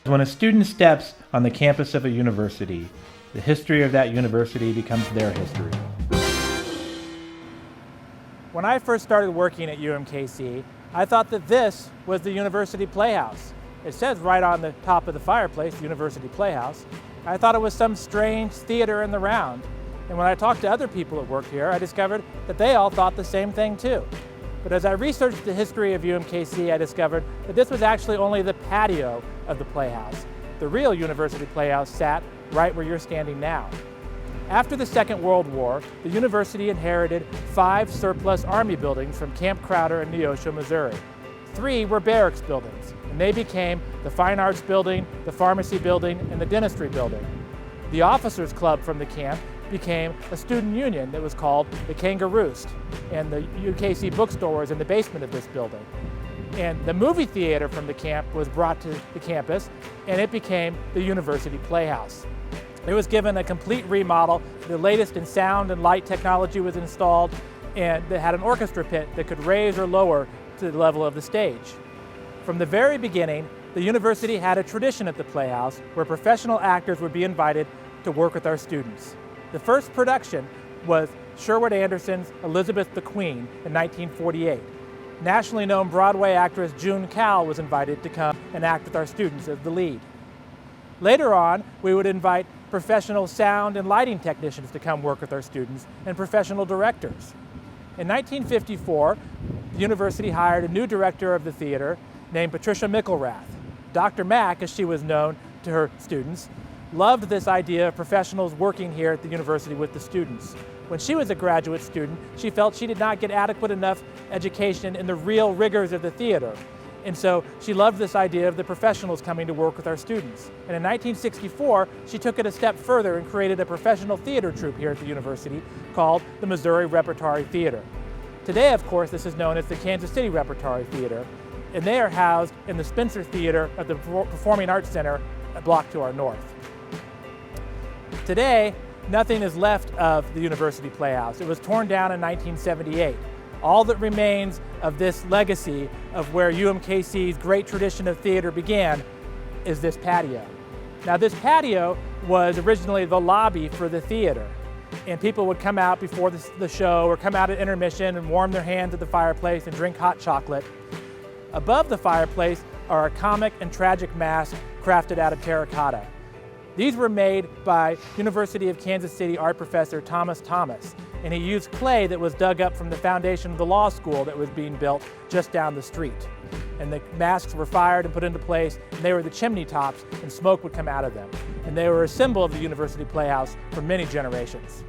When a student steps on the campus of a university, the history of that university becomes their history. When I first started working at UMKC, I thought that this was the University Playhouse. It says right on the top of the fireplace, University Playhouse. I thought it was some strange theater in the round. And when I talked to other people that worked here, I discovered that they all thought the same thing too. But as I researched the history of UMKC, I discovered that this was actually only the patio of the Playhouse. The real University Playhouse sat right where you're standing now. After the Second World War, the university inherited 5 surplus Army buildings from Camp Crowder in Neosho, Missouri. 3 were barracks buildings, and they became the Fine Arts Building, the Pharmacy Building, and the Dentistry Building. The Officers Club from the camp became a student union that was called the Kangaroos, and the UKC bookstore was in the basement of this building. And the movie theater from the camp was brought to the campus, and it became the University Playhouse. It was given a complete remodel. The latest in sound and light technology was installed, and it had an orchestra pit that could raise or lower to the level of the stage. From the very beginning, the university had a tradition at the Playhouse where professional actors would be invited to work with our students. The first production was Sherwood Anderson's Elizabeth the Queen in 1948. Nationally known Broadway actress June Cowell was invited to come and act with our students as the lead. Later on, we would invite professional sound and lighting technicians to come work with our students and professional directors. In 1954, the university hired a new director of the theater named Patricia Mickelrath. Dr. Mack, as she was known to her students, loved this idea of professionals working here at the university with the students. When she was a graduate student, she felt she did not get adequate enough education in the real rigors of the theater. And so she loved this idea of the professionals coming to work with our students. And in 1964, she took it a step further and created a professional theater troupe here at the university called the Missouri Repertory Theater. Today, of course, this is known as the Kansas City Repertory Theater, and they are housed in the Spencer Theater of the Performing Arts Center, a block to our north. Today, nothing is left of the University Playhouse. It was torn down in 1978. All that remains of this legacy of where UMKC's great tradition of theater began is this patio. Now, this patio was originally the lobby for the theater, and people would come out before the show or come out at intermission and warm their hands at the fireplace and drink hot chocolate. Above the fireplace are a comic and tragic mask crafted out of terracotta. These were made by University of Kansas City art professor Thomas Thomas, and he used clay that was dug up from the foundation of the law school that was being built just down the street. And the masks were fired and put into place, and they were the chimney tops, and smoke would come out of them. And they were a symbol of the University Playhouse for many generations.